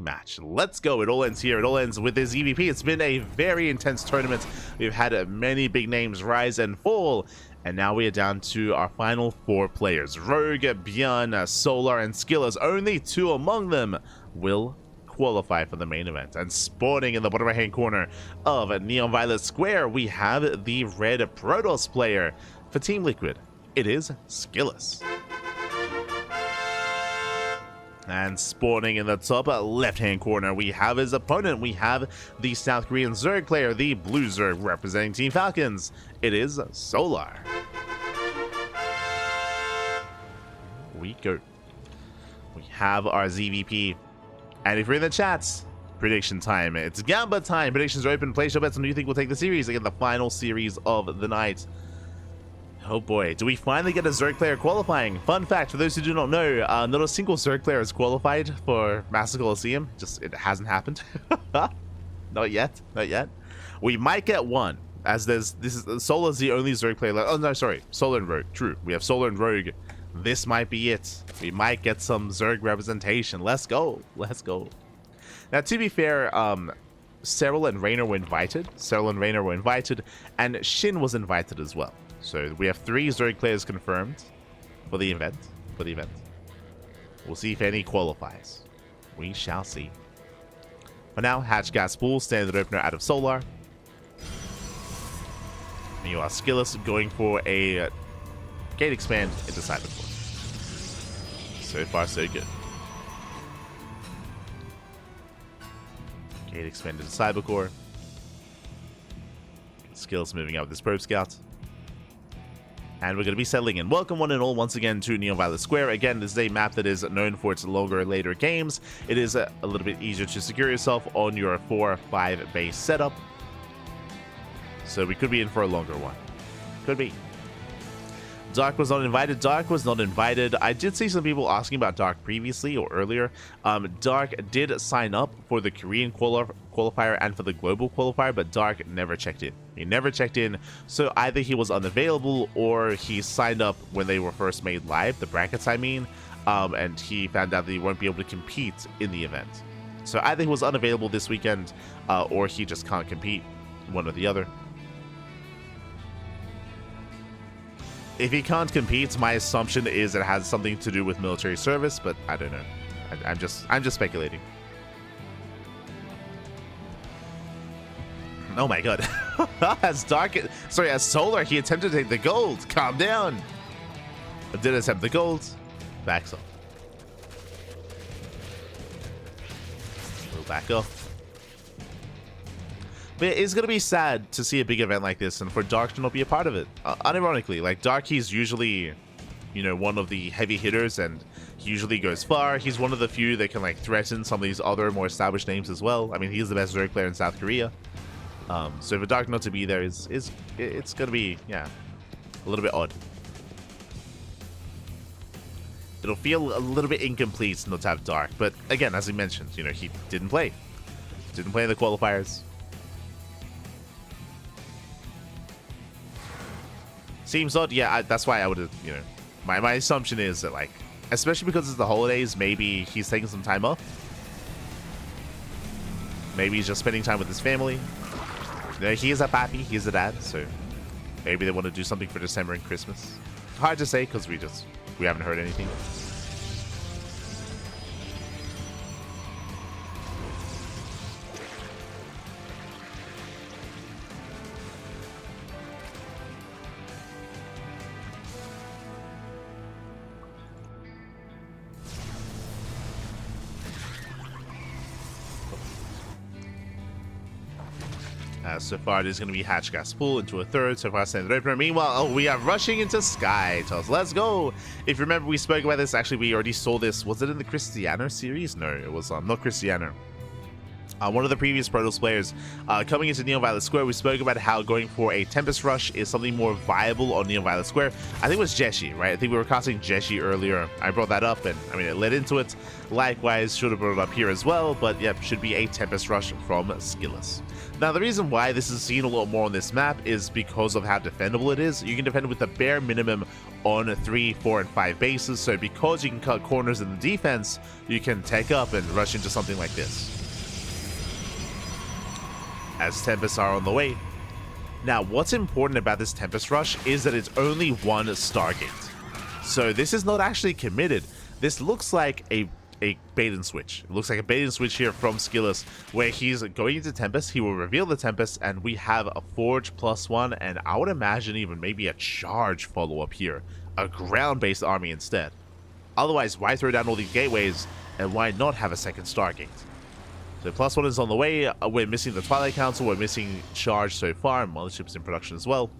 match. Let's go. It all ends here. It all ends with this ZvP. It's been a very intense tournament. We've had many big names rise and fall, and now we are down to our final 4 players. Rogue, Bjorn, Solar, and SKillous. Only 2 among them will qualify for the main event. And spawning in the bottom right hand corner of Neon Violet Square, we have the red Protoss player. For Team Liquid, it is SKillous. And spawning in the top left-hand corner, we have his opponent. We have the South Korean Zerg player, the blue Zerg representing Team Falcons. It is Solar. We go. We have our ZvP. And if you're in the chats, prediction time. It's Gamba time. Predictions are open. Place your bets on who you think will take the series. Again, the final series of the night. Oh boy, do we finally get a Zerg player qualifying? Fun fact, for those who do not know, not a single Zerg player has qualified for Master Coliseum. Just, it hasn't happened. Not yet, not yet. We might get one, as Solar's the only Zerg player left. Oh no, sorry, Solar and Rogue, true. We have Solar and Rogue. This might be it. We might get some Zerg representation. Let's go, let's go. Now, to be fair, Cyril and Raynor were invited. And Shin was invited as well. So we have 3 Zerg players confirmed for the event. We'll see if any qualifies. We shall see. For now, Hatch Gas Pool, standard opener out of Solar. And you are SKillous going for a gate expand into Cybercore. So far, so good. Gate expand into Cybercore. SKillous moving out with this Probe Scout. And we're going to be settling in. Welcome one and all once again to Neon Violet Square. Again, this is a map that is known for its longer, later games. It is a little bit easier to secure yourself on your 4 or 5 base setup. So we could be in for a longer one. Could be. Dark was not invited. I did see some people asking about Dark previously or earlier. Dark did sign up for the Korean qualifier and for the global qualifier, but Dark never checked in. He never checked in, so either he was unavailable or he signed up when they were first made live, the brackets I mean, and he found out that he won't be able to compete in the event. So either he was unavailable this weekend or he just can't compete, one or the other. If he can't compete, my assumption is it has something to do with military service, but I don't know. I'm just speculating. Oh my god. As Solar, he attempted to take the gold. Calm down. But did attempt the gold. Backs off. We'll back off. But it is going to be sad to see a big event like this and for Dark to not be a part of it. Unironically, like, Dark, he's usually, you know, one of the heavy hitters and he usually goes far. He's one of the few that can, like, threaten some of these other more established names as well. I mean, he's the best Zerg player in South Korea. So for Dark not to be there it's going to be, yeah, a little bit odd. It'll feel a little bit incomplete not to have Dark. But again, as we mentioned, you know, he didn't play. Didn't play in the qualifiers. Seems odd, yeah, that's why I would have, you know, my assumption is that, like, especially because it's the holidays, maybe he's taking some time off. Maybe he's just spending time with his family. You know, he is a pappy, he's a dad, so maybe they want to do something for December and Christmas. Hard to say, because we haven't heard anything. So far, it is going to be Hatch Gas Pool into a third. So far, standard opener. Meanwhile, we are rushing into Sky Toss. Let's go. If you remember, we spoke about this. Actually, we already saw this. Was it in the Cristiano series? No, it was not Cristiano. One of the previous Protoss players coming into Neon Violet Square, we spoke about how going for a Tempest Rush is something more viable on Neon Violet Square. I think it was Jeshi, right? I think we were casting Jeshi earlier. I brought that up, and I mean, it led into it. Likewise, should have brought it up here as well, but yep, should be a Tempest Rush from SKillous. Now, the reason why this is seen a lot more on this map is because of how defendable it is. You can defend with the bare minimum on 3, 4, and 5 bases, so because you can cut corners in the defense, you can take up and rush into something like this. As Tempests are on the way. Now, what's important about this Tempest Rush is that it's only one Stargate. So this is not actually committed. This looks like a bait and switch. It looks like a bait and switch here from SKillous, where he's going into Tempest, he will reveal the Tempest, and we have a Forge +1, and I would imagine even maybe a Charge follow-up here. A ground-based army instead. Otherwise, why throw down all these gateways, and why not have a second Stargate? So +1 is on the way. We're missing the Twilight Council. We're missing Charge so far. Mothership's in production as well.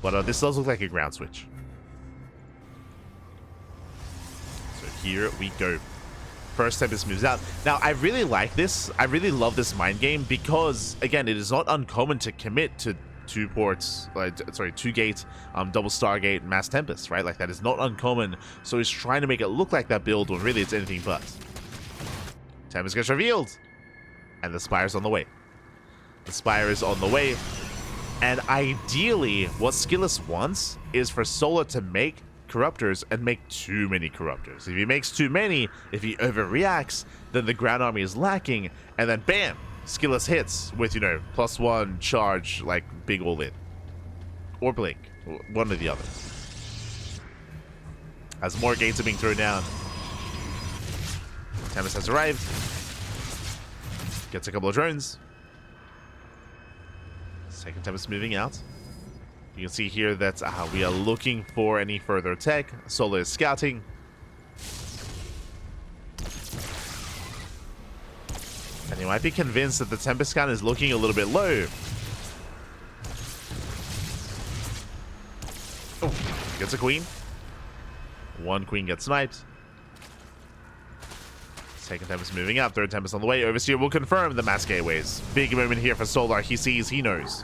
But this does look like a ground switch. So here we go. First Tempest moves out. Now, I really like this. I really love this mind game because, again, it is not uncommon to commit to 2 gate, double Stargate, Mass Tempest, right? Like, that is not uncommon. So he's trying to make it look like that build when really it's anything but. Tempest gets revealed, and the Spire's on the way. The Spire is on the way, and ideally, what SKillous wants is for Solar to make Corruptors and make too many Corruptors. If he makes too many, if he overreacts, then the ground army is lacking, and then bam, SKillous hits with, you know, +1 Charge, like, big all-in. Or Blink, one or the other. As more gates are being thrown down, Tempest has arrived. Gets a couple of drones. Second Tempest moving out. You can see here that we are looking for any further tech. Solar is scouting. And you might be convinced that the Tempest scan is looking a little bit low. Oh, gets a queen. One queen gets sniped. Second Tempest moving up, third Tempest on the way. Overseer will confirm the mass gateways. Big moment here for Solar. He sees, he knows.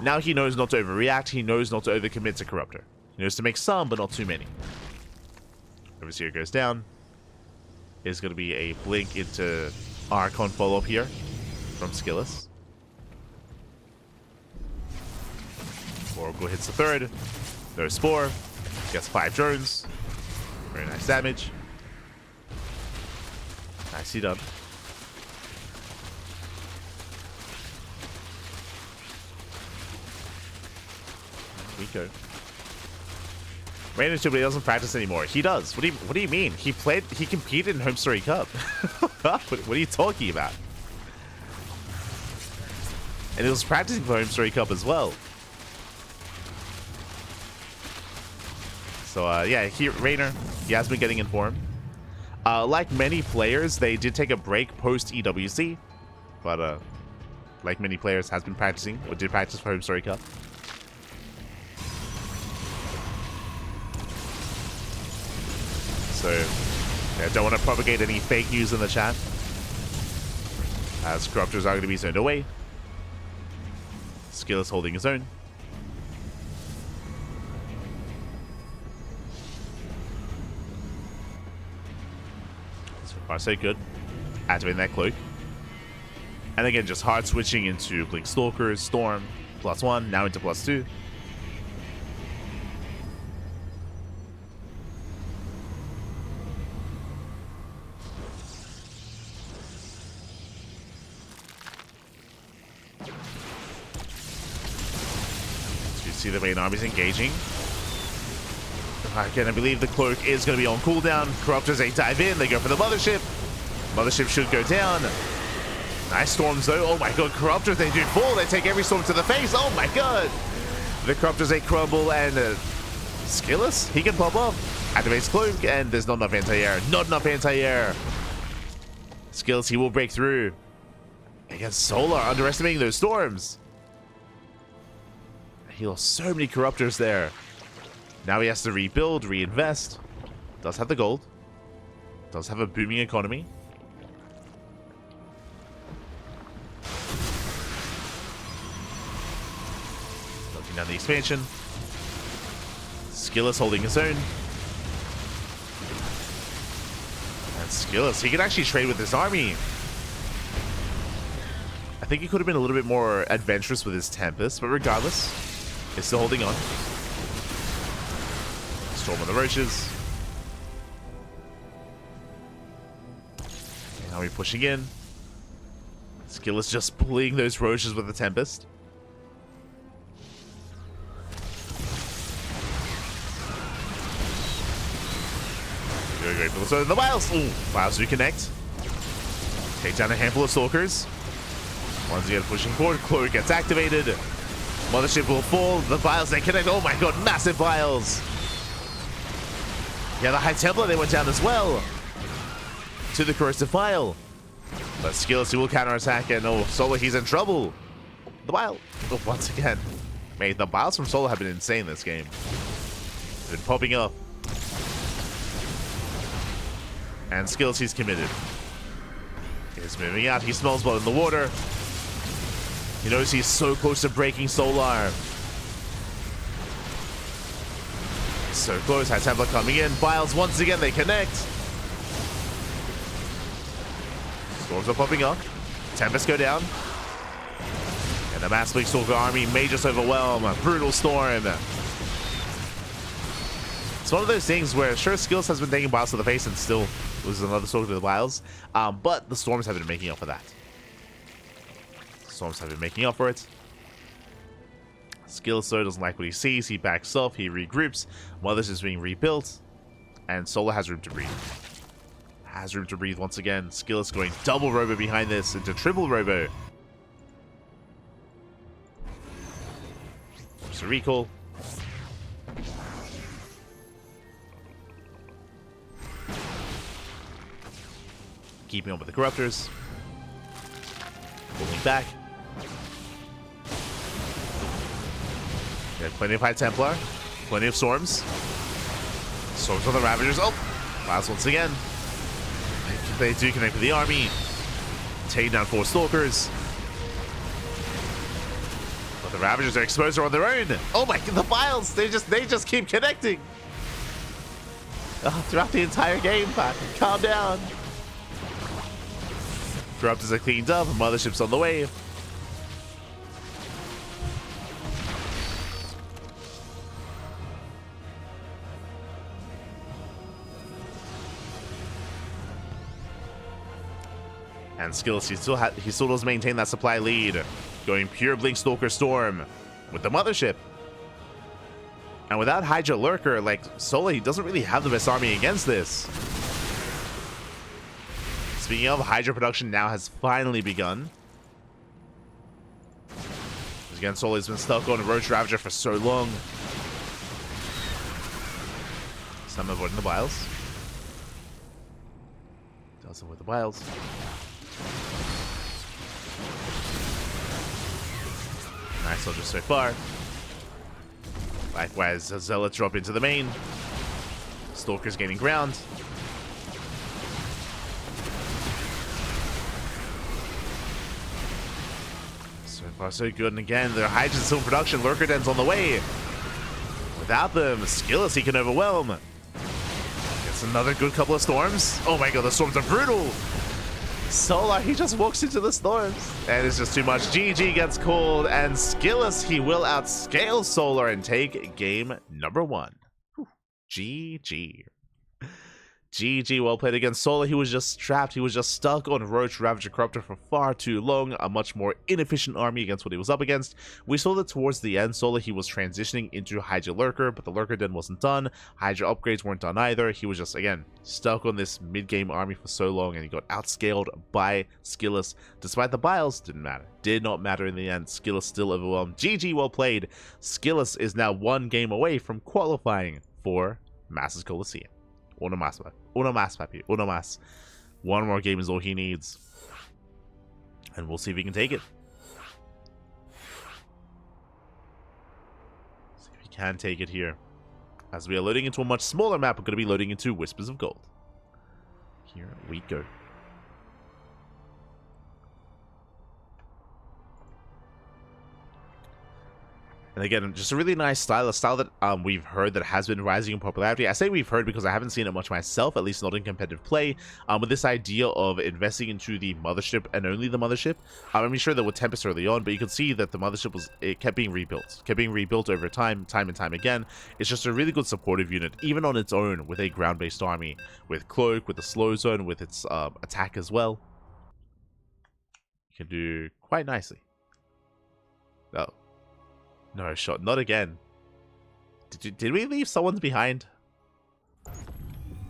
Now he knows not to overreact. He knows not to overcommit to Corruptor. He knows to make some, but not too many. Overseer goes down. There's going to be a blink into Archon follow-up here from SKillous. Oracle hits the third. No Spore. Gets 5 drones. Very nice damage. Nicely done. We go. Rainer Tubby doesn't practice anymore. He does. What do you mean? He competed in Home Story Cup. what are you talking about? And he was practicing for Home Story Cup as well. So yeah, Rainer, he has been getting informed. Like many players, they did take a break post EWC, but like many players, has been practicing, or did practice for Home Story Cup. So, yeah, don't want to propagate any fake news in the chat, as Corruptors are going to be zoned away. SKillous holding his own. So far, so good. Activating that cloak. And again, just hard switching into Blink Stalkers, Storm, +1, now into +2. See the main armies engaging. Again, I believe the cloak is going to be on cooldown. Corruptors, they dive in. They go for the mothership. Mothership should go down. Nice storms, though. Oh my god, Corruptors, they do fall. They take every storm to the face. Oh my god. The Corruptors, they crumble, and SKillous, he can pop off. Activates cloak, and there's not enough anti-air. Not enough anti-air. SKillous, he will break through. Against Solar, underestimating those storms. He lost so many Corruptors there. Now he has to rebuild, reinvest. Does have the gold. Does have a booming economy. Taking down the expansion. SKillous holding his own. And SKillous, he can actually trade with this army. I think he could have been a little bit more adventurous with his Tempest, but regardless, he's still holding on. Storm on the Roaches. And now we're pushing in. SKillous just bullying those Roaches with the Tempest. Great for the Vials. Ooh, Vials reconnect. Take down a handful of Stalkers. Once again, pushing forward. Cloak gets activated. Mothership will fall. The Vials, they connect. Oh my god, massive Vials. Yeah, the High Templar, they went down as well. To the Corrosive Vial. But SKillous, he will counterattack. And oh, Solar, he's in trouble. The Vial. Oh, once again. Mate, the Vials from Solar have been insane this game. They've been popping up. And SKillous, he's committed. He's moving out. He smells blood in the water. He knows he's so close to breaking Solar. So close. High Templar coming in. Vials, once again, they connect. Storms are popping up. Tempests go down. And the Mass Bleak Stalker army may just overwhelm. A brutal storm. It's one of those things where, sure, SKillous has been taking Vials to the face and still loses another Stalker to the Vials. But the Storms have been making up for that. Storms have been making up for it. SKillous, though, doesn't like what he sees. He backs off. He regroups. Mother's is being rebuilt. And Solar has room to breathe. Has room to breathe once again. SKillous going double Robo behind this into triple Robo. There's a recall. Keeping on with the Corruptors. Pulling back. Okay, plenty of High Templar. Plenty of Storms. Storms on the Ravagers. Oh! Last once again. They do connect with the army. Taking down 4 Stalkers. But the Ravagers are exposed on their own. Oh my god, the Vials! They just keep connecting. Oh, throughout the entire game, Pat. Calm down. Corruptors are cleaned up. Mothership's on the way. And SKillous, he still does maintain that supply lead. Going pure Blink Stalker Storm with the Mothership. And without Hydra Lurker, like, Solar, he doesn't really have the best army against this. Speaking of, Hydra production now has finally begun. Again, Solar has been stuck on Roach Ravager for so long. Some avoiding the Vials. Does avoid the Vials. Nice soldiers so far. Likewise, Zealots drop into the main. Stalkers gaining ground. So far, so good. And again, their Hydra's still in production. Lurker Den's on the way. Without them, SKillous, he can overwhelm. Gets another good couple of Storms. Oh my god, the Storms are brutal. Solar, he just walks into the Storms. And it's just too much. GG gets called. And SKillous, he will outscale Solar and take game number 1. Whew. GG. GG, well played against Solar. He was just trapped. He was just stuck on Roach Ravager Corruptor for far too long. A much more inefficient army against what he was up against. We saw that towards the end, Solar, he was transitioning into Hydra Lurker, but the Lurker Den wasn't done. Hydra upgrades weren't done either. He was just, again, stuck on this mid-game army for so long, and he got outscaled by SKillous. Despite the Vials, didn't matter. Did not matter in the end. SKillous still overwhelmed. GG, well played. SKillous is now 1 game away from qualifying for Masters Coliseum. Uno más, papi. Uno más. 1 more game is all he needs. And we'll see if he can take it. See if he can take it here. As we are loading into a much smaller map, we're going to be loading into Whispers of Gold. Here we go. And again, just a really nice style, a style that we've heard that has been rising in popularity. I say we've heard because I haven't seen it much myself, at least not in competitive play. With this idea of investing into the mothership and only the mothership. I mean, sure, there were Tempest early on, but you can see that the mothership it kept being rebuilt over time and time again. It's just a really good supportive unit, even on its own, with a ground-based army, with Cloak, with the slow zone, with its attack as well. You can do quite nicely. Oh. No shot, not again. Did we leave someone behind?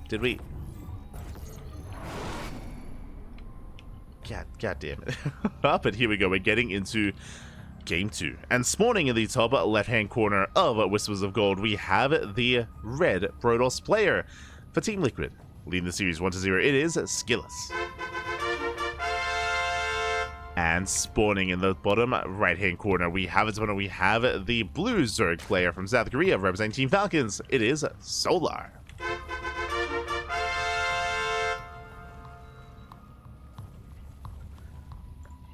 Did we? God damn it. But here we go, we're getting into Game 2. And spawning in the top left-hand corner of Whispers of Gold, we have the red Protoss player. For Team Liquid, leading the series 1-0, it is SKillous. And spawning in the bottom right-hand corner, we have the blue Zerg player from South Korea representing Team Falcons. It is Solar.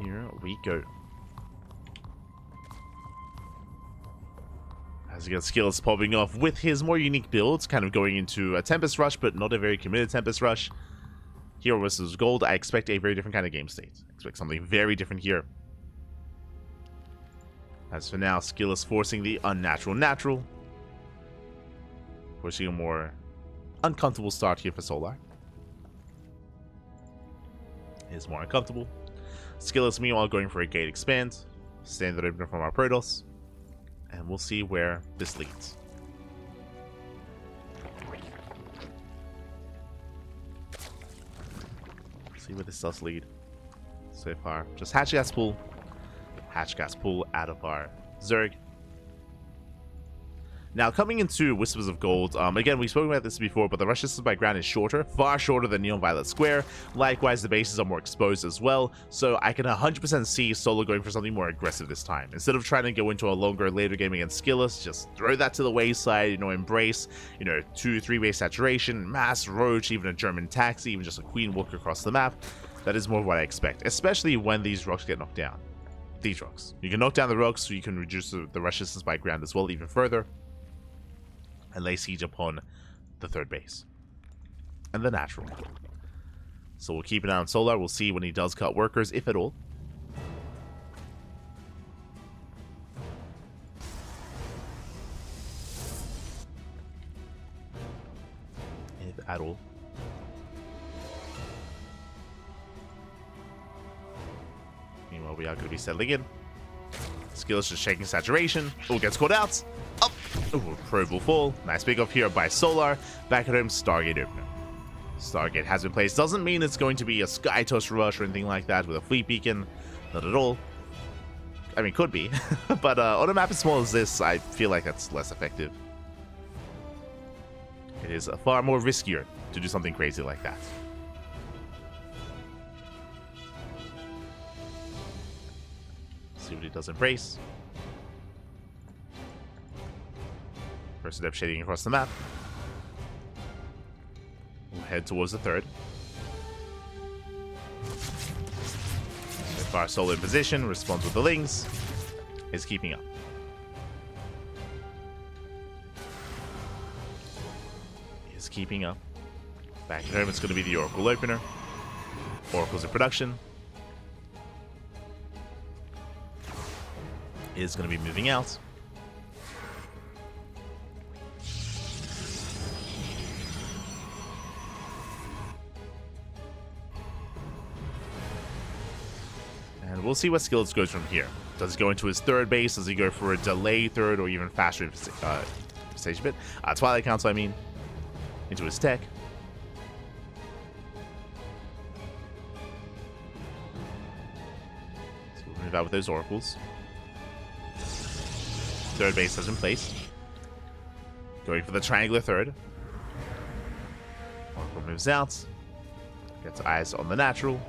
Here we go. As you get SKillous popping off with his more unique builds, kind of going into a Tempest Rush, but not a very committed Tempest Rush. Here versus Gold, I expect a very different kind of game state. I expect something very different here. As for now, SKillous forcing the unnatural natural. Pushing a more uncomfortable start here for Solar. Is more uncomfortable. SKillous, meanwhile, going for a gate expand. Standard opener from our Protoss. And we'll see where this leads. See where this does lead so far. Just hatch gas pull out of our Zerg. Now, coming into Whispers of Gold, again, we've spoken about this before, but the rush distance by ground is shorter, far shorter than Neon Violet Square. Likewise, the bases are more exposed as well, so I can 100% see Solo going for something more aggressive this time. Instead of trying to go into a longer, later game against Skillous, just throw that to the wayside, embrace, 2-3 base saturation, mass roach, even a German taxi, even just a Queen walk across the map. That is more what I expect, especially when these rocks get knocked down. These rocks. You can knock down the rocks, so you can reduce the rush distance by ground as well, even further. And lay siege upon the third base. And the natural. So we'll keep an eye on Solar. We'll see when he does cut workers, if at all. If at all. Meanwhile, we are going to be settling in. SKillous just shaking saturation. Oh, gets caught out. Up. Oh, probe will fall. Nice pick off here by Solar. Back at home, Stargate opener. Stargate has been placed. Doesn't mean it's going to be a Sky Toss rush or anything like that with a fleet beacon. Not at all. I mean, could be. But on a map as small as this, I feel like that's less effective. It is far more riskier to do something crazy like that. See what he does embrace. First step shading across the map. We'll head towards the third. So far, Solo in position, responds with the Lings. Is keeping up. Is keeping up. Back at home, it's going to be the Oracle opener. Oracle's in production. Is going to be moving out. And we'll see what SKillous goes from here. Does he go into his third base? Does he go for a delayed third or even faster stage bit? Twilight Council, I mean. Into his tech. So we'll move out with those oracles. Third base has been placed. Going for the triangular third. Oracle moves out. Gets eyes on the natural.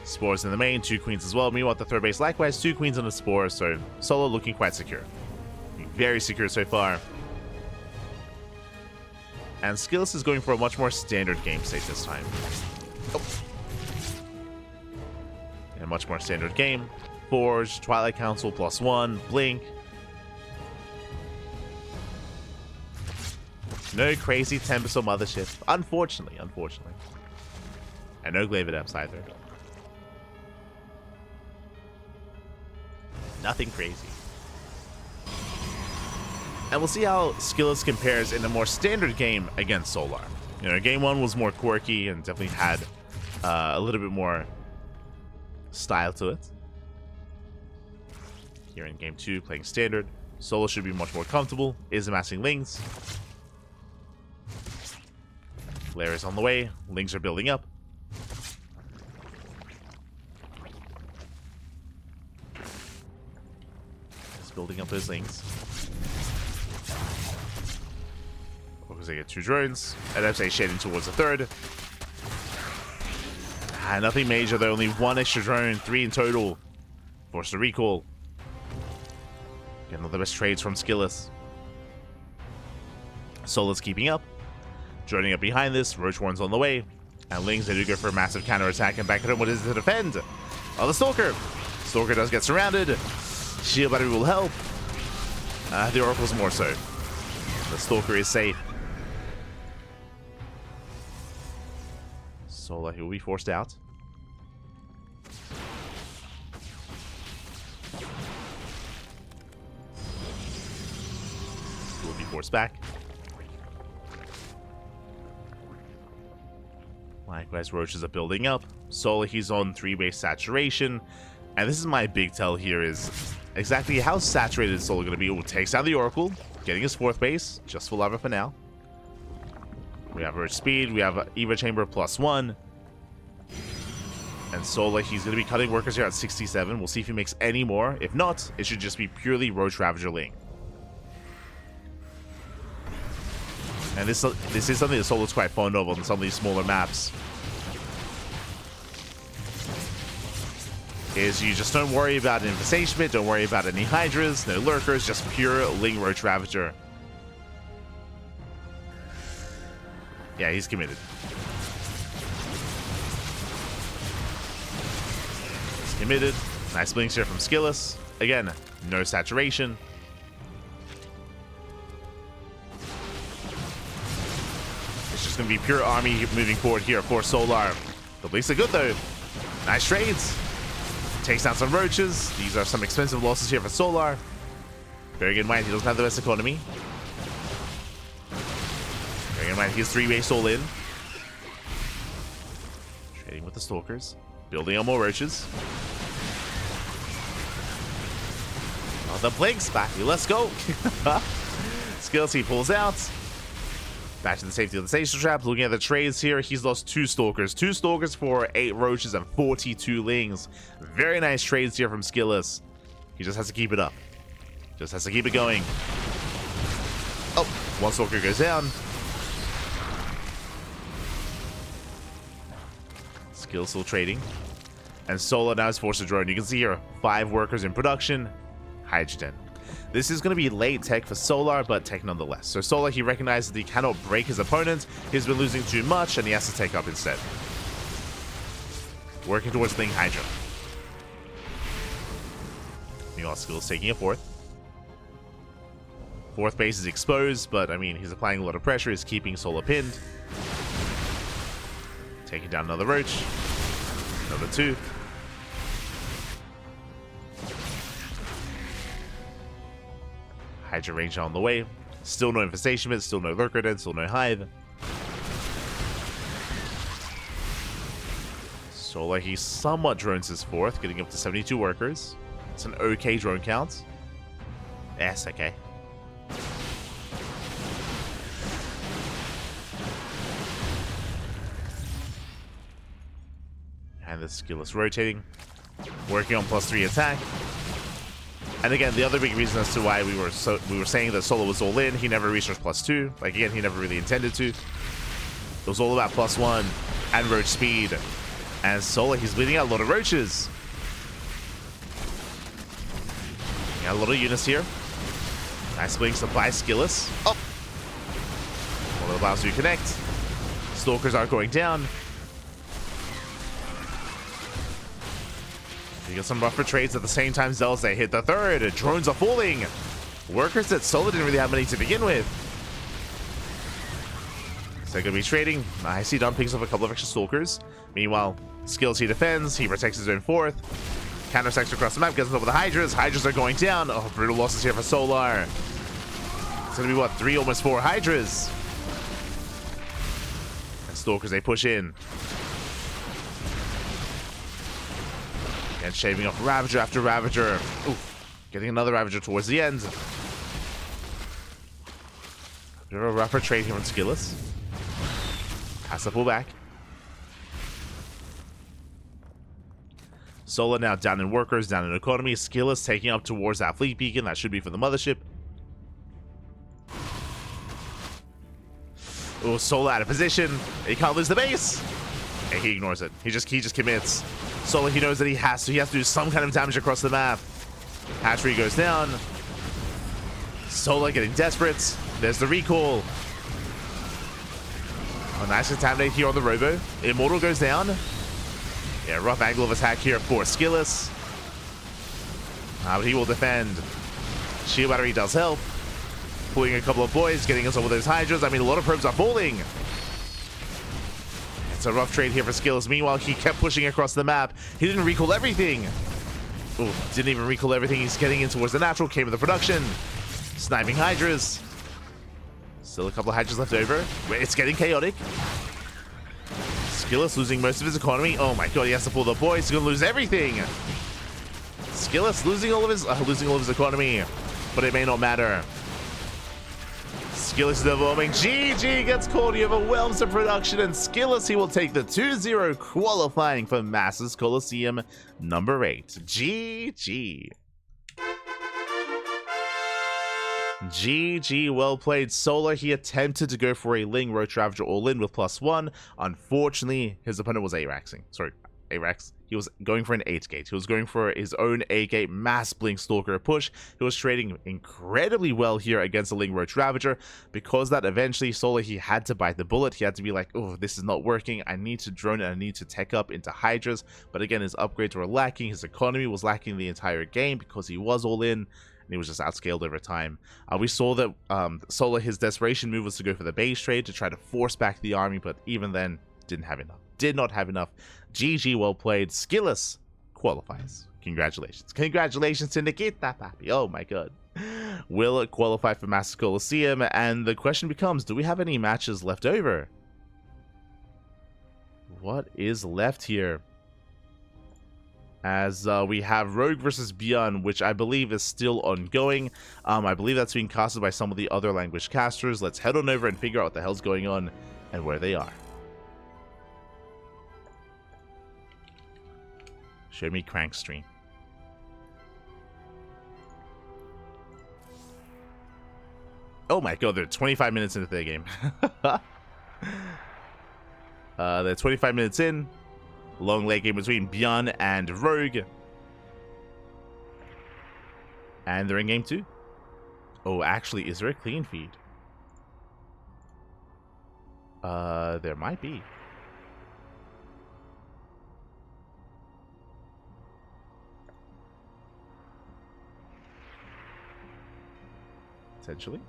Spores in the main, 2 queens as well. Meanwhile, at the third base, likewise, 2 queens on a spore, so Solo looking quite secure. Very secure so far. And SKillous is going for a much more standard game state this time. Oh. A much more standard game. Forge, Twilight Council +1, Blink. No crazy Tempest or Mothership. Unfortunately. And no Glaive Adepts either. Nothing crazy. And we'll see how SKillous compares in a more standard game against Solar. You know, game 1 was more quirky and definitely had a little bit more style to it. Here in game 2, playing standard, Solar should be much more comfortable, is amassing Lings. Flare is on the way, Lings are building up. He's building up those Lings. Because they get 2 drones, and I'd say shading towards the 3rd. Nothing major though, only 1 extra drone, 3 in total. Forced to recall. Getting all the best trades from SKillous. Solar's keeping up. Joining up behind this, Roach Warren's on the way. And Lings, they do go for a massive counter attack and back at him. What is it to defend? Oh, the Stalker! Stalker does get surrounded. Shield battery will help. The Oracle's more so. The Stalker is safe. Solar, he will be forced out. He will be forced back. Likewise, Roaches are building up. Solar, he's on 3-base saturation. And this is my big tell here is exactly how saturated is Solar going to be. It takes out the Oracle, getting his 4th base, just for lava for now. We have Roach Speed, we have Eva Chamber +1. And Solar, he's going to be cutting workers here at 67. We'll see if he makes any more. If not, it should just be purely Roach Ravager Ling. And this is something that Solar's quite fond of on some of these smaller maps. Is you just don't worry about an Infestation, don't worry about any Hydras, no Lurkers, just pure Ling Roach Ravager. Yeah, he's committed. He's committed. Nice blinks here from SKillous. Again, no saturation. It's just going to be pure army moving forward here for Solar. The blinks are good though. Nice trades. Takes down some Roaches. These are some expensive losses here for Solar. Very good in mind, he doesn't have the best economy. Bearing in mind, he's 3-base all in. Trading with the Stalkers. Building on more Roaches. Oh, the Blinks back. Let's go. SKillous, he pulls out. Back to the safety of the Station Trap. Looking at the trades here, he's lost 2 Stalkers. 2 Stalkers for 8 Roaches and 42 Lings. Very nice trades here from SKillous. He just has to keep it up. Just has to keep it going. Oh, 1 Stalker goes down. SKillous still trading. And Solar now is forced to drone. You can see here, 5 workers in production. Hydrogen. This is going to be late tech for Solar, but tech nonetheless. So Solar, he recognizes that he cannot break his opponent. He's been losing too much, and he has to take up instead. Working towards Thing Hydra. Meanwhile, SKillous taking a 4th. 4th base is exposed, but I mean, he's applying a lot of pressure. He's keeping Solar pinned. Taking down another Roach. Another 2. Hydra Ranger on the way. Still no Infestation Pit, still no Lurker Dead, still no Hive. Solar, he somewhat drones his 4th, getting up to 72 workers. It's an okay drone count. Yes, okay. And the SKillous rotating. Working on +3 attack. And again, the other big reason as to why we were saying that Solar was all in, he never reached +2. Like again, he never really intended to. It was all about +1 and Roach speed. And Solar, he's bleeding out a lot of Roaches. Got a lot of units here. Nice blinks by SKillous. Oh! One of the bombs do connect. Stalkers are going down. You get some rougher trades at the same time. Zealous, they hit the third. Drones are falling. Workers at Solar didn't really have many to begin with. So they're going to be trading. I see Don picks up a couple of extra Stalkers. Meanwhile, SKillous, he defends. He protects his own fourth. Counter-attacks across the map. Gets over the Hydras. Hydras are going down. Oh, brutal losses here for Solar. It's going to be, what, 3, almost 4 Hydras. And Stalkers, they push in. And shaving off Ravager after Ravager. Oof. Getting another Ravager towards the end. A bit of a rougher trade here on SKillous. Has to pull back. Solar now down in workers, down in economy. SKillous taking up towards that fleet beacon. That should be for the mothership. Oh, Solar out of position. He can't lose the base. And he ignores it. He just commits. Solar, he knows that he has to do some kind of damage across the map. Hatchery goes down. Solar getting desperate. There's the recall. Oh, nice contaminate here on the Robo. Immortal goes down. Yeah, rough angle of attack here for SKillous. But he will defend. Shield battery does help. Pulling a couple of boys, getting us over those Hydras. I mean, a lot of probes are falling. It's a rough trade here for SKillous. Meanwhile, he kept pushing across the map. He didn't recall everything. Oh, didn't even recall everything. He's getting in towards the natural. Came with the production. Sniping Hydras. Still a couple of Hydras left over. It's getting chaotic. SKillous losing most of his economy. Oh my god, he has to pull the boys. He's gonna lose everything. SKillous losing all of his economy, but it may not matter. SKillous is evolving. GG gets caught. He overwhelms the production, and SKillous, he will take the 2-0 qualifying for Masters Coliseum number 8. GG. GG, well played. Solar, he attempted to go for a Ling Roach Ravager all-in with +1. Unfortunately, his opponent was A-Raxing. Sorry, A-Rax. He was going for an 8-gate. He was going for his own 8-gate mass Blink Stalker push. He was trading incredibly well here against the Ling Roach Ravager. Because that eventually, Solar, he had to bite the bullet. He had to be like, oh, this is not working. I need to drone and I need to tech up into Hydras. But again, his upgrades were lacking. His economy was lacking the entire game because he was all-in. And he was just outscaled over time. We saw that Solar, his desperation move was to go for the base trade to try to force back the army, but even then, didn't have enough. Did not have enough. GG, well played. SKillous qualifies. Congratulations. Congratulations to Nikita, papi. Oh my god. Will it qualify for Master Coliseum? And the question becomes, do we have any matches left over? What is left here? As we have Rogue versus Bjorn, which I believe is still ongoing. I believe that's being casted by some of the other language casters. Let's head on over and figure out what the hell's going on and where they are. Show me Crank stream. Oh my god, they're 25 minutes into their game. They're 25 minutes in. Long late game between Bjorn and Rogue. And they're in game 2. Oh, actually, is there a clean feed? There might be. Potentially.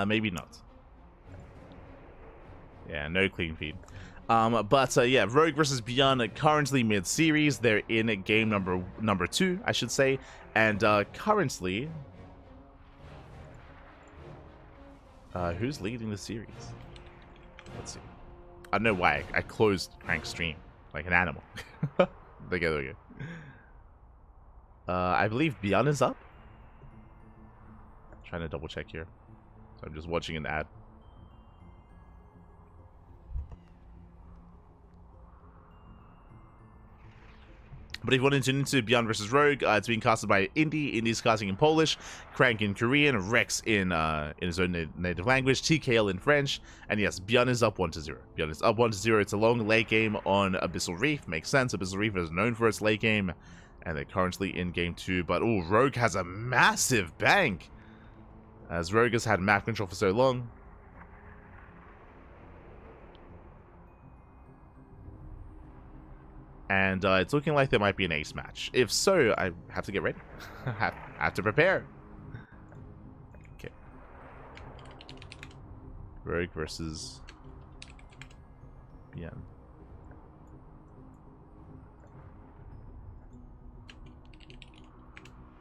Maybe not. Yeah, no clean feed. Yeah, Rogue versus Bjorn currently mid-series. They're in game number 2, I should say. And currently, who's leading the series? Let's see. I don't know why I closed Crank stream like an animal. There we go. I believe Bjorn is up. Trying to double check here. So I'm just watching an ad. But if you want to tune into Bjorn versus Rogue, it's being casted by Indy. Indy's casting in Polish, Crank in Korean, Rex in his own native language, TKL in French, and yes, Bjorn is up 1-0. Bjorn is up 1-0. It's a long late game on Abyssal Reef. Makes sense. Abyssal Reef is known for its late game, and they're currently in game 2. But oh, Rogue has a massive bank, as Rogue has had map control for so long. And it's looking like there might be an ace match. If so, I have to get ready. have to prepare. Okay. Rogue versus BN.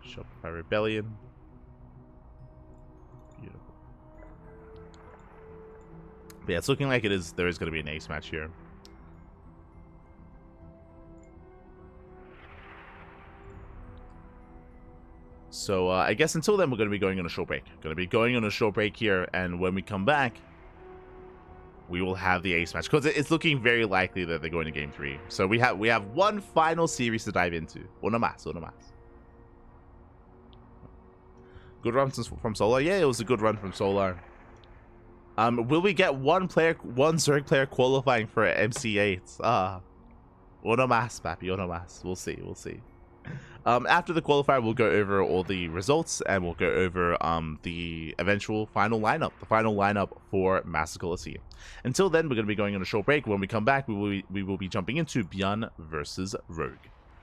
Shopify Rebellion. Beautiful. But yeah, it's looking like there is going to be an ace match here. So I guess until then, we're going to be going on a short break. Going to be going on a short break here, and when we come back, we will have the ace match, because it's looking very likely that they're going to game 3. So we have one final series to dive into. Una más. Good run from Solar. Yeah, it was a good run from Solar. Will we get one Zerg player qualifying for MC8? Una más, papi, una más. We'll see. After the qualifier, we'll go over all the results, and we'll go over the eventual final lineup, for Master Coliseum. Until then, we're going to be going on a short break. When we come back, we will be jumping into Bjorn versus Rogue.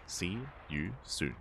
See you soon.